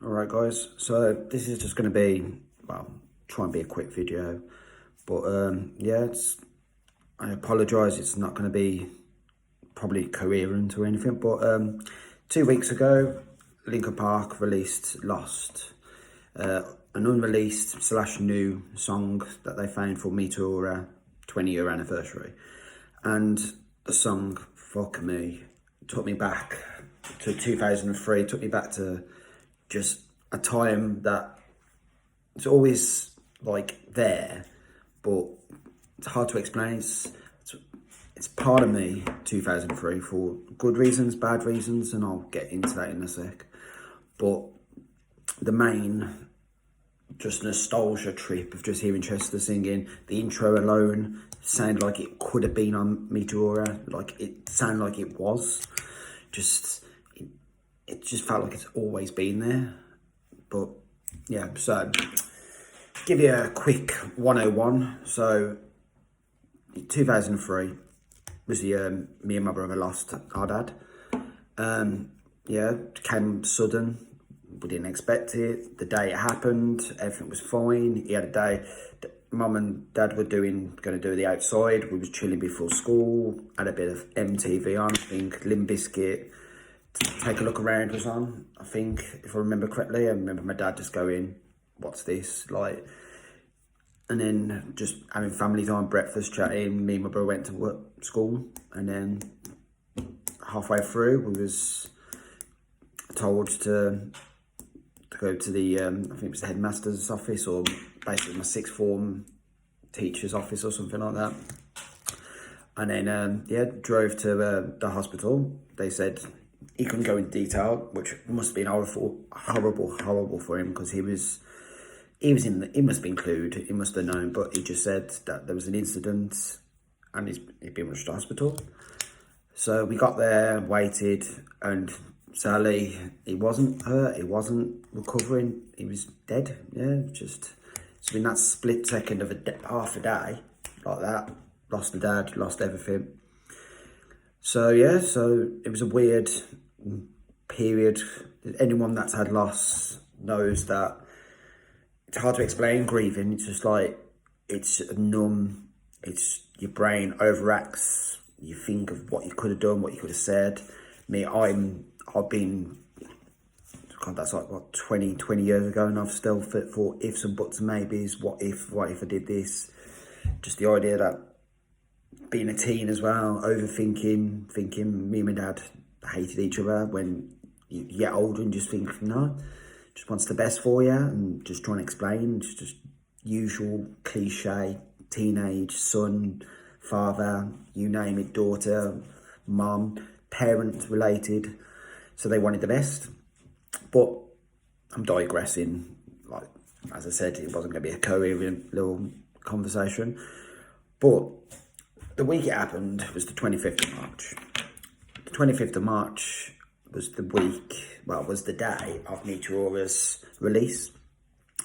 Alright guys, so this is just going to be, well, try and be a quick video, but yeah, I apologise, it's not going to be probably coherent or anything, but 2 weeks ago, Linkin Park released Lost, an unreleased / new song that they found for Meteora 20-year anniversary, and the song, fuck me, took me back to 2003, took me back to just a time that it's always like there, but it's hard to explain. It's part of me, 2003, for good reasons, bad reasons, and I'll get into that in a sec. But the main just nostalgia trip of just hearing Chester singing, the intro alone sounded like it could have been on Meteora, like it sounded like it was. It just felt like it's always been there. But yeah, so give you a quick 101. So 2003 was the year me and my brother lost our dad. Yeah, it came sudden. We didn't expect it. The day it happened, everything was fine. He had a day. Mum and Dad were going to do the outside. We was chilling before school. Had a bit of MTV on. I think Limp Bizkit, Take a Look Around was on. I think, if I remember correctly. I remember my dad just going, "What's this?" Like, and then just having family time, breakfast, chatting. Me and my brother went to school, and then halfway through, we was told to go to the, I think it was the headmaster's office, or basically my sixth form teacher's office or something like that. And then, yeah, drove to the hospital. They said he couldn't go into detail, which must have been horrible for him, because he must have been clued, he must have known, but he just said that there was an incident and he'd been rushed to hospital. So we got there, waited, and sadly, he wasn't hurt, he wasn't recovering, he was dead. Yeah, so in that split second of half a day, like that, lost the dad, lost everything. So yeah, so it was a weird period. Anyone that's had loss knows that it's hard to explain grieving. It's just like, it's numb, it's your brain overacts, you think of what you could have done, what you could have said. I've been, God, that's like, what, 20 years ago, and I've still thought ifs and buts and maybes. What if I did this? Just the idea that being a teen as well, overthinking, thinking me and my dad hated each other. When you get older and just think, no, just wants the best for you, and just trying to explain, just usual cliche, teenage, son, father, you name it, daughter, mum, parent related. So they wanted the best. But I'm digressing. Like, as I said, it wasn't going to be a coherent little conversation. But the week it happened was the 25th of March. The 25th of March was the day of Meteora's release.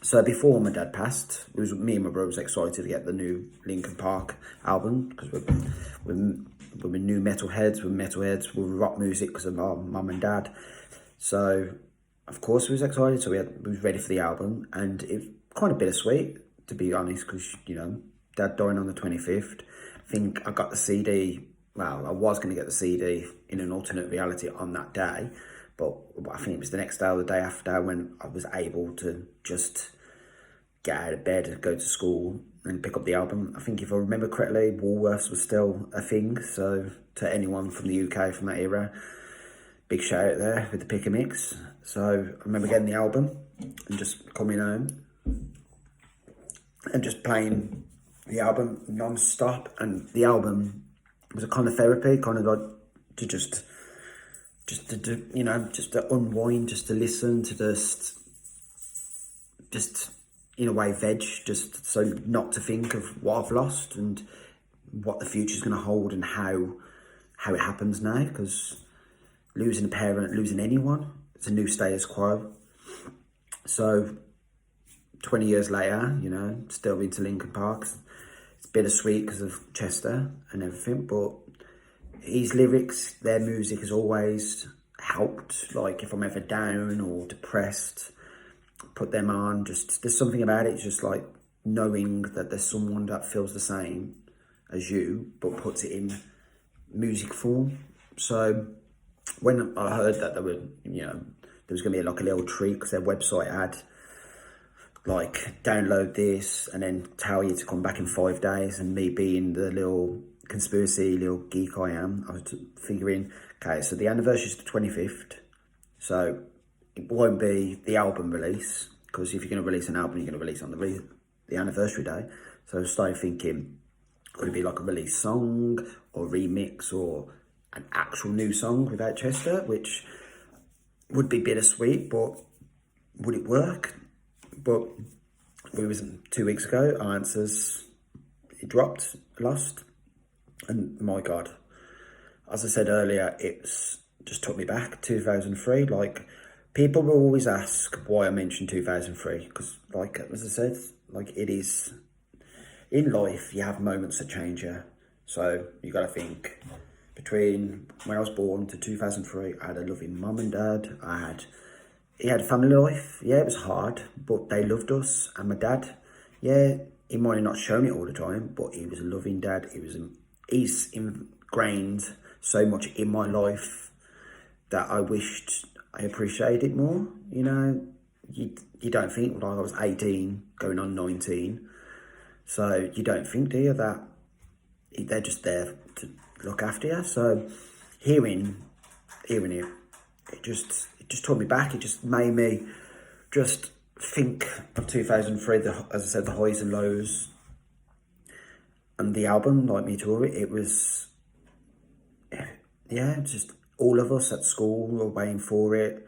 So before my dad passed, it was me and my brother was excited to get the new Linkin Park album, because we're new metalheads, we're rock music because of our mum and dad. So of course we was excited, so we was ready for the album, and it was kind of bittersweet, to be honest, because, you know, Dad dying on the 25th. I think I got the CD, well, I was going to get the CD in an alternate reality on that day, but I think it was the next day or the day after when I was able to just get out of bed and go to school and pick up the album. I think, if I remember correctly, Woolworths was still a thing, so to anyone from the UK from that era, big shout out there with the pick and mix. So I remember getting the album and just coming home and just playing the album non-stop. And the album was a kind of therapy, kind of like to just to, you know, just to unwind, just to listen, to just in a way veg, just so not to think of what I've lost and what the future's going to hold, and how it happens now, because losing a parent, losing anyone, it's a new status quo. So 20 years later, you know, still into Linkin Park. It's bittersweet because of Chester and everything, but his lyrics, their music has always helped. Like, if I'm ever down or depressed, put them on. Just there's something about it, just like knowing that there's someone that feels the same as you, but puts it in music form. So when I heard that there was going to be like a little treat, because their website had like download this and then tell you to come back in 5 days, and me being the little conspiracy little geek I am, I was figuring, okay, so the anniversary is the 25th, so it won't be the album release, because if you're going to release an album, you're going to release on the anniversary day. So I started thinking, could it be like a release song or remix or an actual new song without Chester, which would be bittersweet, but would it work? But it was 2 weeks ago, our answers, it dropped, Lost, and my God, as I said earlier, it's just took me back, 2003, like, people will always ask why I mentioned 2003, because, like, as I said, like, it is, in life, you have moments that change you, so you got to think, between when I was born to 2003, I had a loving mum and dad, he had a family life. Yeah, it was hard, but they loved us. And my dad, yeah, he might have not shown it all the time, but he was a loving dad. He's ingrained so much in my life that I wished I appreciated it more. You know, you don't think, like, I was 18, going on 19. So you don't think, do you, that they're just there to look after you. So hearing it, it just took me back. It just made me just think of 2003, as I said, the highs and lows, and the album, like Me Too, it was, yeah, just all of us at school were waiting for it,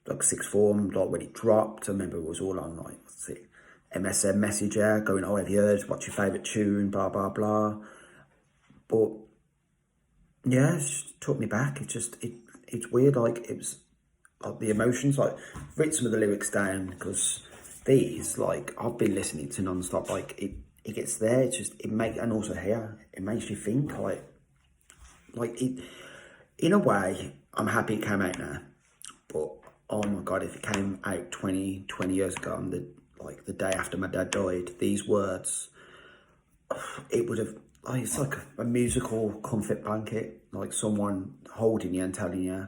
like sixth form, like when it dropped. I remember it was all on, like, what's it, MSN Messenger, going, oh, have you heard, what's your favourite tune, blah, blah, blah. But, yeah, it just took me back. It's weird, like, it was, like, the emotions, like, I've written some of the lyrics down, because these, like, I've been listening to non-stop, like, it gets there, and also here, it makes you think, like it, in a way, I'm happy it came out now, but, oh my God, if it came out 20 years ago, on the day after my dad died, these words, it would have, like, it's like a musical comfort blanket, like someone holding you and telling you,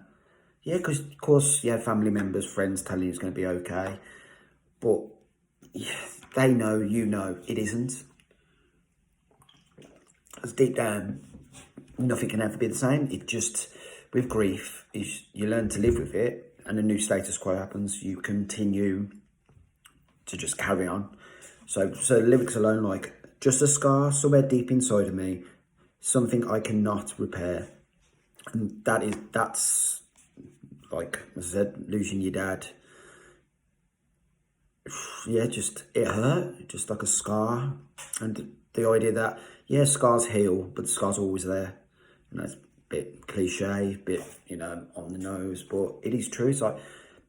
yeah, because, of course, you have family members, friends telling you it's going to be okay. But yeah, they know, you know, it isn't. As deep down, nothing can ever be the same. It just, with grief, is you learn to live with it, and a new status quo happens. You continue to just carry on. So the lyrics alone, like, just a scar somewhere deep inside of me, something I cannot repair. And that's, like, as I said, losing your dad, yeah, it hurt, just like a scar. And the idea that, yeah, scars heal, but the scar's always there. And that's a bit cliche, a bit, on the nose, but it is true. It's like,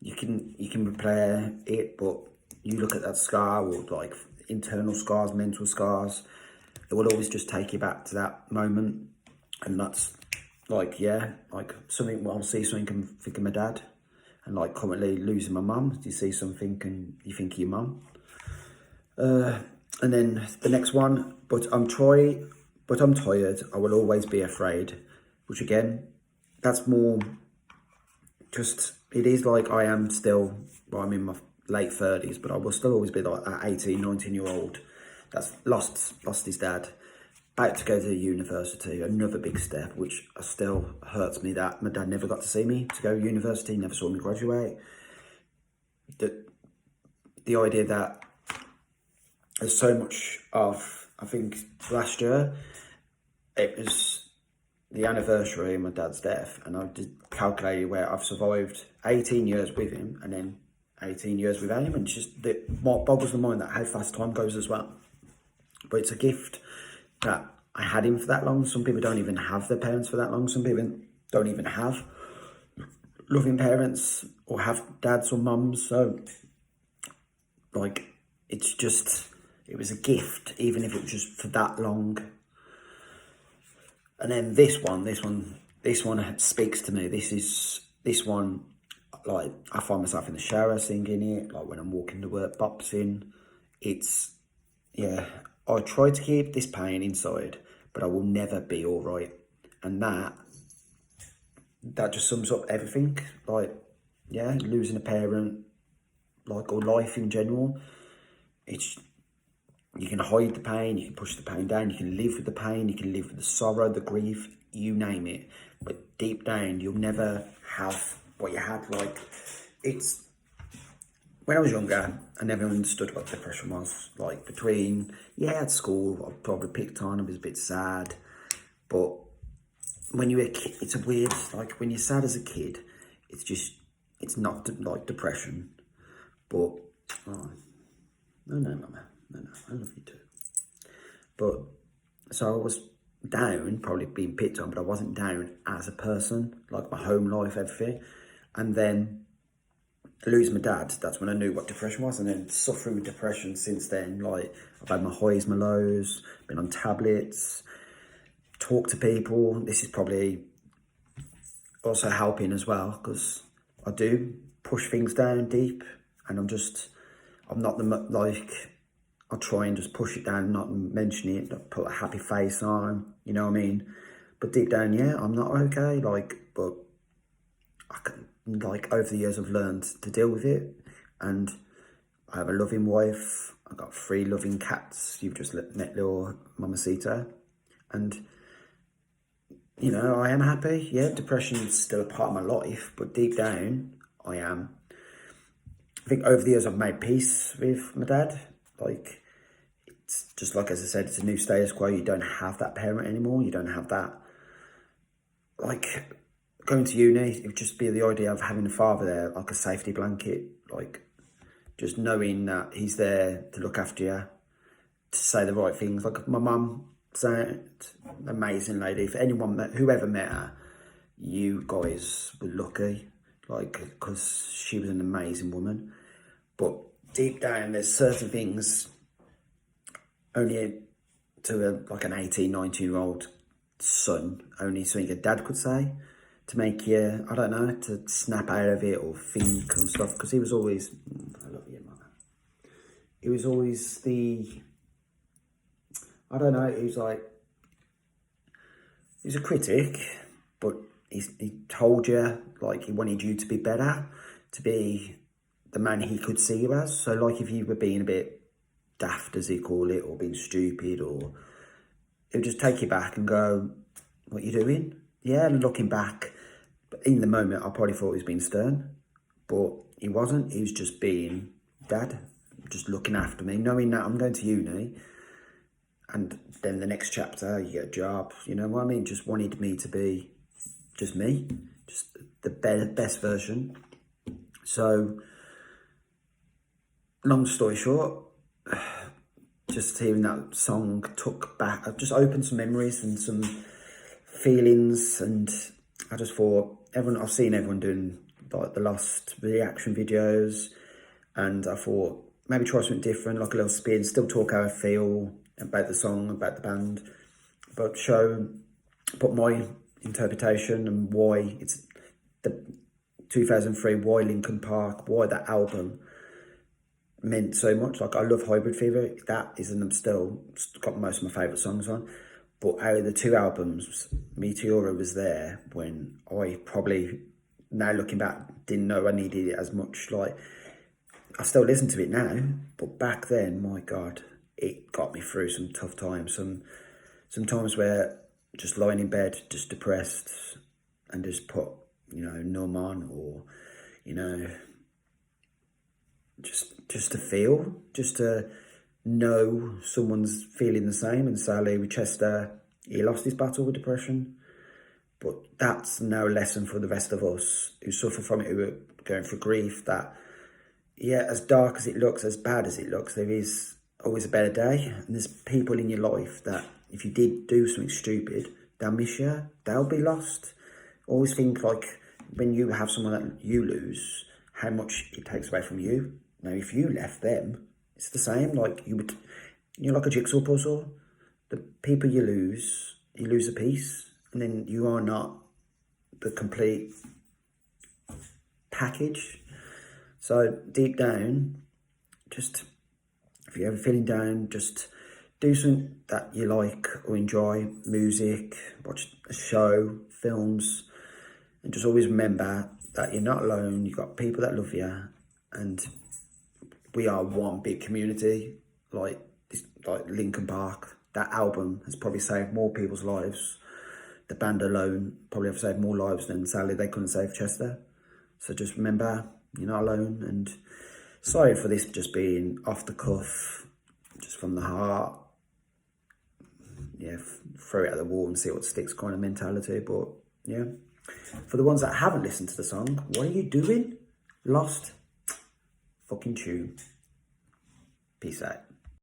you can repair it, but you look at that scar, or like internal scars, mental scars, it will always just take you back to that moment. And that's, like, yeah, like, something, I'll see something and think of my dad, and, like, currently losing my mum, you see something and you think of your mum. And then the next one, but I'm tired, I will always be afraid, which, again, that's more just, it is like, I am still, well, I'm in my late 30s, but I will still always be like that 18, 19-year-old that's lost his dad, about to go to university, another big step, which still hurts me that my dad never got to see me to go to university, never saw me graduate. The idea that there's so much of, I think last year, it was the anniversary of my dad's death, and I did calculate where I've survived 18 years with him, and then 18 years without him, and it's just, what boggles the mind that how fast time goes as well. But it's a gift that I had him for that long. Some people don't even have their parents for that long. Some people don't even have loving parents, or have dads or mums. So, like, it's just, it was a gift, even if it was just for that long. And then this one speaks to me. This one, like, I find myself in the shower singing it, like when I'm walking to work, boxing. It's, yeah, I try to keep this pain inside, but I will never be all right. And that just sums up everything. Like, yeah, losing a parent, like, or life in general. It's, you can hide the pain, you can push the pain down, you can live with the pain, you can live with the sorrow, the grief, you name it. But deep down, you'll never have what you had. Like, it's, when I was younger, I never understood what depression was. Like, between, yeah, at school, I probably picked on, I was a bit sad. But when you're a kid, it's a weird, like, when you're sad as a kid, it's just, it's not like depression. But, oh, no, Mama. No, I love you too. But, so I was down, probably being picked on, but I wasn't down as a person, like my home life, everything. And then losing my dad, that's when I knew what depression was. And then suffering with depression since then, like, I've had my highs, my lows, been on tablets, talked to people. This is probably also helping as well, because I do push things down deep, and I'm not the, like, I'll try and just push it down, not mention it, not put a happy face on, you know what I mean? But deep down, yeah, I'm not okay, like, but I can, like, over the years I've learned to deal with it, and I have a loving wife, I've got 3 loving cats, you've just met little Mamacita, and, you know, I am happy, yeah, depression is still a part of my life, but deep down, I am. I think over the years I've made peace with my dad. Like, it's just like, as I said, it's a new status quo. You don't have that parent anymore. You don't have that, like, going to uni, it would just be the idea of having a father there, like a safety blanket, like, just knowing that he's there to look after you, to say the right things. Like my mum, amazing lady. If anyone whoever met her, you guys were lucky, like, because she was an amazing woman. But deep down, there's certain things only to like an 18, 19-year-old son, only something a dad could say to make you, I don't know, to snap out of it or think and stuff. Because he was always, I love you, Mama. He was always I don't know, he was like, he was a critic, but he told you, like, he wanted you to be better, to be the man he could see you as. So, like, if you were being a bit daft, as he call it, or being stupid, or it would just take you back and go, what are you doing? Yeah, looking back, but in the moment, I probably thought he was being stern, but he wasn't. He was just being dad, just looking after me, knowing that I'm going to uni, and then the next chapter, you get a job, you know what I mean? Just wanted me to be just me, just the best version. So, long story short, just hearing that song I've just opened some memories and some feelings, and I just thought, I've seen everyone doing like the Lost reaction videos, and I thought maybe try something different, like a little spin, still talk how I feel about the song, about the band, but put my interpretation and why it's the 2003, why Linkin Park, why that album meant so much. Like, I love Hybrid Fever, that isn't still got most of my favourite songs on, but out of the 2 albums, Meteora was there when I probably, now looking back, didn't know I needed it as much. Like, I still listen to it now, but back then, my God, it got me through some tough times, some times where just lying in bed, just depressed, and just put, you know, Numb on, or, you know, just to feel, just to know someone's feeling the same. And sadly with Chester, he lost his battle with depression, but that's no lesson for the rest of us who suffer from it, who are going through grief, that, yeah, as dark as it looks, as bad as it looks, there is always a better day. And there's people in your life that if you did do something stupid, they'll miss you, they'll be lost. Always think, like, when you have someone that you lose, how much it takes away from you. Now, if you left them, it's the same. Like, you're like a jigsaw puzzle. The people you lose a piece, and then you are not the complete package. So deep down, just if you're ever feeling down, just do something that you like or enjoy, music, watch a show, films, and just always remember that you're not alone. You've got people that love you, and we are one big community. Like Linkin Park, that album has probably saved more people's lives. The band alone probably have saved more lives than sadly they couldn't save Chester. So just remember, you're not alone. And sorry for this just being off the cuff, just from the heart. Yeah, throw it at the wall and see what sticks kind of mentality. But yeah, for the ones that haven't listened to the song, what are you doing? Lost? Fucking tune. Peace out.